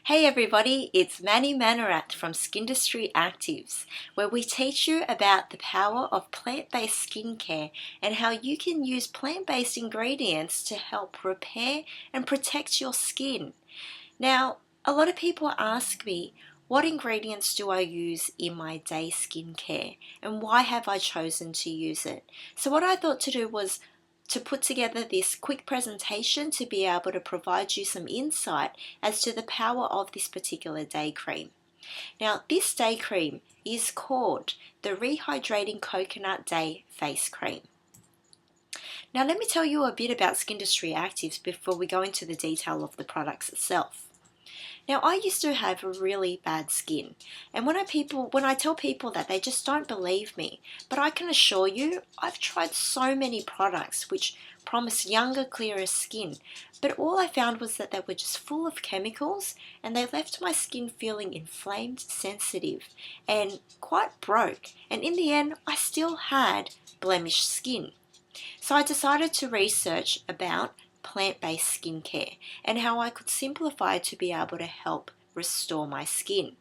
Hey everybody, it's Manny Manarat from Skindustry Actives, where we teach you about the power of plant-based skincare and how you can use plant-based ingredients to help repair and protect your skin. Now, a lot of people ask me, what ingredients do I use in my day skincare and why have I chosen to use it? So what I thought to do was to put together this quick presentation to be able to provide you some insight as to the power of this particular day cream. Now, this day cream is called the Rehydrating Coconut Day Face Cream. Now, let me tell you a bit about Skindustry Actives before we go into the detail of the products itself. Now, I used to have really bad skin, and when I tell people that, they just don't believe me. But I can assure you, I've tried so many products which promise younger, clearer skin, but all I found was that they were just full of chemicals, and they left my skin feeling inflamed, sensitive, and quite broke. And in the end, I still had blemished skin. So I decided to research about plant-based skincare and how I could simplify to be able to help restore my skin.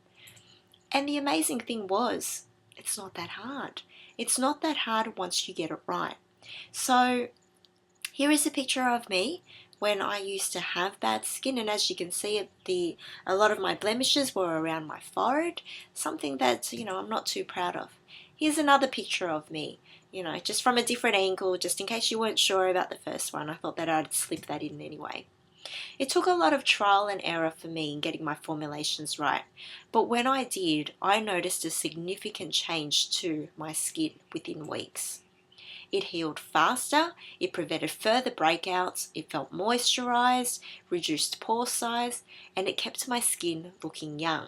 And the amazing thing was, it's not that hard. It's not that hard once you get it right. So here is a picture of me when I used to have bad skin, and as you can see, a lot of my blemishes were around my forehead, something that I'm not too proud of. Here's another picture of me, just from a different angle, just in case you weren't sure about the first one. I thought that I'd slip that in anyway. It took a lot of trial and error for me in getting my formulations right, but when I did, I noticed a significant change to my skin within weeks. It healed faster, it prevented further breakouts, it felt moisturized, reduced pore size, and it kept my skin looking young.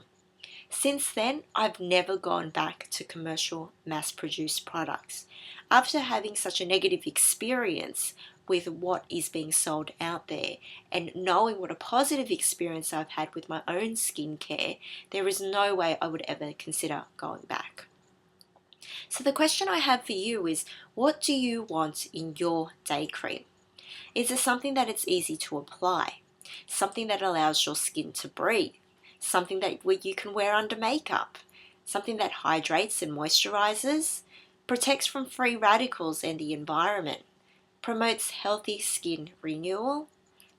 Since then, I've never gone back to commercial mass-produced products. After having such a negative experience with what is being sold out there and knowing what a positive experience I've had with my own skincare, there is no way I would ever consider going back. So the question I have for you is, what do you want in your day cream? Is it something that it's easy to apply? Something that allows your skin to breathe? Something that you can wear under makeup? Something that hydrates and moisturizes? Protects from free radicals and the environment? Promotes healthy skin renewal?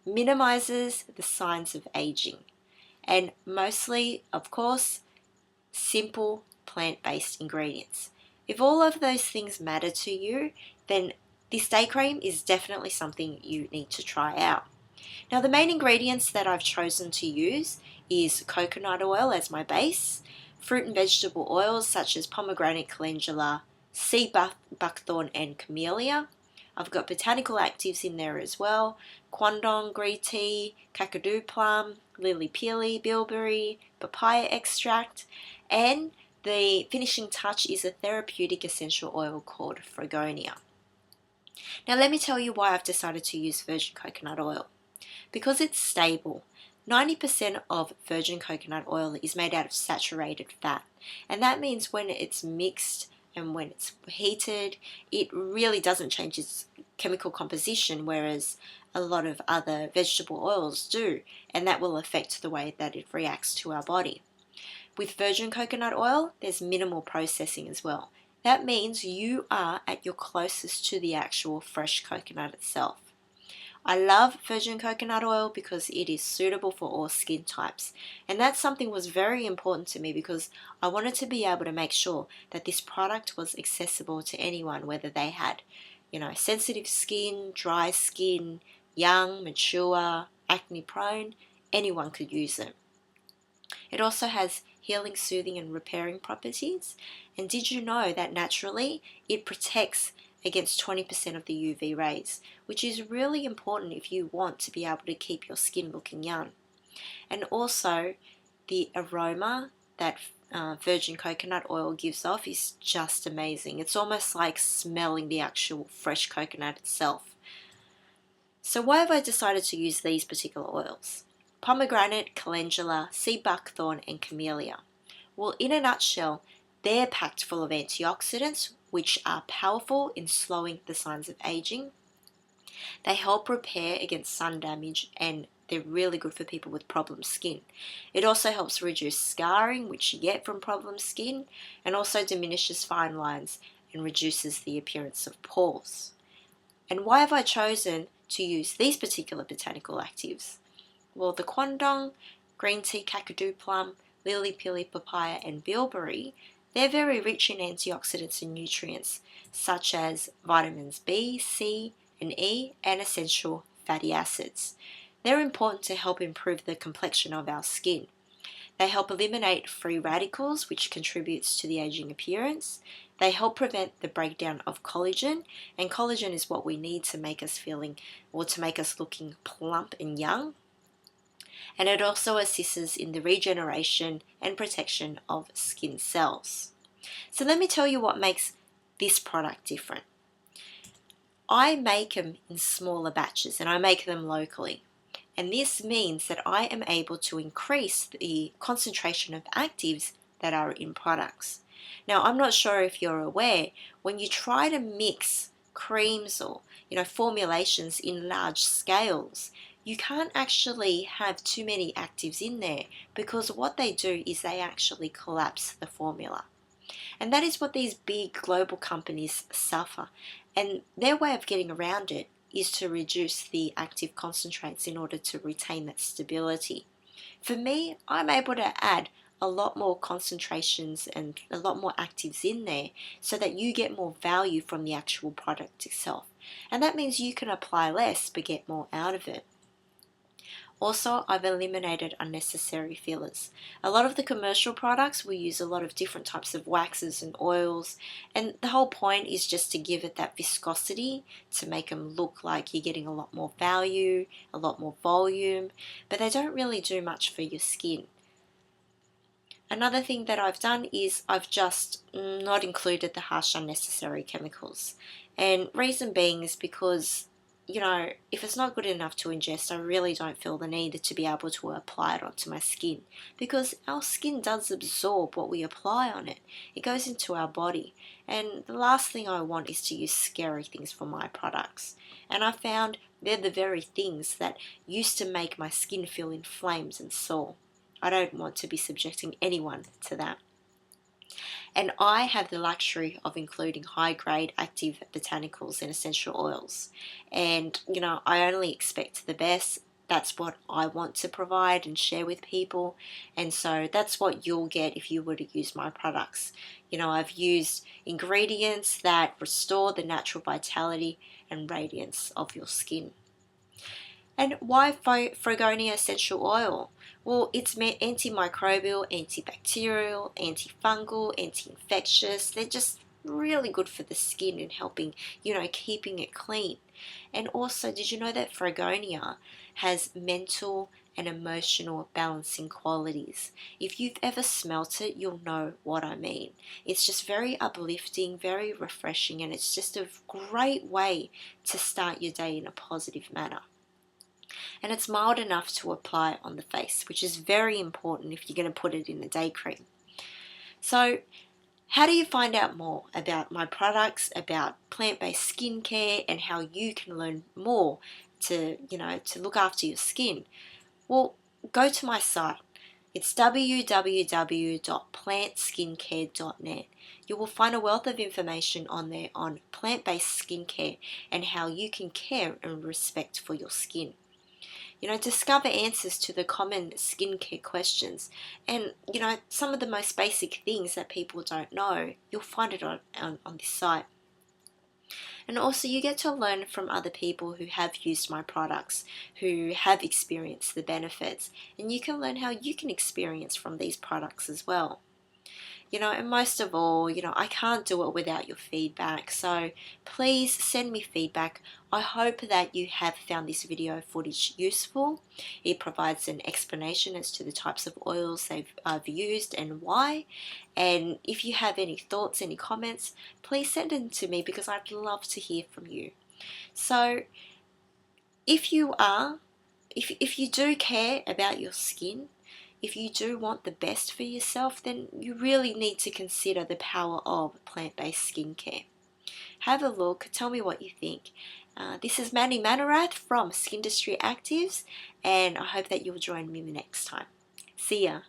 Minimizes the signs of aging? And mostly, of course, simple plant-based ingredients. If all of those things matter to you, then this day cream is definitely something you need to try out. Now, the main ingredients that I've chosen to use is coconut oil as my base, fruit and vegetable oils such as pomegranate, calendula, sea buckthorn and camellia. I've got botanical actives in there as well, quandong green tea, kakadu plum, lily pili, bilberry, papaya extract, and the finishing touch is a therapeutic essential oil called Fregonia. Now let me tell you why I've decided to use virgin coconut oil. Because it's stable. 90% of virgin coconut oil is made out of saturated fat, and that means when it's mixed and when it's heated, it really doesn't change its chemical composition, whereas a lot of other vegetable oils do, and that will affect the way that it reacts to our body. With virgin coconut oil, there's minimal processing as well. That means you are at your closest to the actual fresh coconut itself. I love virgin coconut oil because it is suitable for all skin types, and that's something was very important to me because I wanted to be able to make sure that this product was accessible to anyone, whether they had sensitive skin, dry skin, young, mature, acne prone, anyone could use it. It also has healing, soothing and repairing properties, and did you know that naturally it protects against 20% of the UV rays, which is really important if you want to be able to keep your skin looking young. And also the aroma that virgin coconut oil gives off is just amazing. It's almost like smelling the actual fresh coconut itself. So why have I decided to use these particular oils? Pomegranate, calendula, sea buckthorn and camellia. Well, in a nutshell, they're packed full of antioxidants, which are powerful in slowing the signs of aging. They help repair against sun damage and they're really good for people with problem skin. It also helps reduce scarring, which you get from problem skin, and also diminishes fine lines and reduces the appearance of pores. And why have I chosen to use these particular botanical actives? Well, the quandong, green tea, kakadu plum, lily pilly papaya, and bilberry, they're very rich in antioxidants and nutrients such as vitamins B, C, and E, and essential fatty acids. They're important to help improve the complexion of our skin. They help eliminate free radicals, which contributes to the aging appearance. They help prevent the breakdown of collagen, and collagen is what we need to make us feeling or to make us looking plump and young. And it also assists in the regeneration and protection of skin cells. So let me tell you what makes this product different. I make them in smaller batches and I make them locally. And this means that I am able to increase the concentration of actives that are in products. Now, I'm not sure if you're aware, when you try to mix creams or formulations in large scales, you can't actually have too many actives in there, because what they do is they actually collapse the formula. And that is what these big global companies suffer. And their way of getting around it is to reduce the active concentrates in order to retain that stability. For me, I'm able to add a lot more concentrations and a lot more actives in there so that you get more value from the actual product itself. And that means you can apply less but get more out of it. Also, I've eliminated unnecessary fillers. A lot of the commercial products will use a lot of different types of waxes and oils, and the whole point is just to give it that viscosity to make them look like you're getting a lot more value, a lot more volume, but they don't really do much for your skin. Another thing that I've done is I've just not included the harsh unnecessary chemicals. And reason being is because if it's not good enough to ingest, I really don't feel the need to be able to apply it onto my skin, because our skin does absorb what we apply on it. It goes into our body, and the last thing I want is to use scary things for my products. And I found they're the very things that used to make my skin feel inflamed and sore. I don't want to be subjecting anyone to that. And I have the luxury of including high-grade active botanicals and essential oils. And, I only expect the best. That's what I want to provide and share with people. And so that's what you'll get if you were to use my products. I've used ingredients that restore the natural vitality and radiance of your skin. And why Fregonia essential oil? Well, it's antimicrobial, antibacterial, antifungal, anti-infectious. They're just really good for the skin and helping, keeping it clean. And also, did you know that Fregonia has mental and emotional balancing qualities? If you've ever smelt it, you'll know what I mean. It's just very uplifting, very refreshing, and it's just a great way to start your day in a positive manner. And it's mild enough to apply on the face, which is very important if you're going to put it in a day cream. So how do you find out more about my products, about plant-based skincare, and how you can learn more to look after your skin? Well, go to my site. It's www.plantskincare.net. You will find a wealth of information on there on plant-based skincare and how you can care and respect for your skin. Discover answers to the common skincare questions, and some of the most basic things that people don't know, you'll find it on this site. And also, you get to learn from other people who have used my products, who have experienced the benefits, and you can learn how you can experience from these products as well. And most of all, I can't do it without your feedback. So please send me feedback. I hope that you have found this video footage useful. It provides an explanation as to the types of oils I've used and why. And if you have any thoughts, any comments, please send them to me, because I'd love to hear from you. So if you do care about your skin, if you do want the best for yourself, then you really need to consider the power of plant-based skincare. Have a look, tell me what you think, This is Manny Manarath from Skindustry Actives, and I hope that you'll join me the next time. See ya.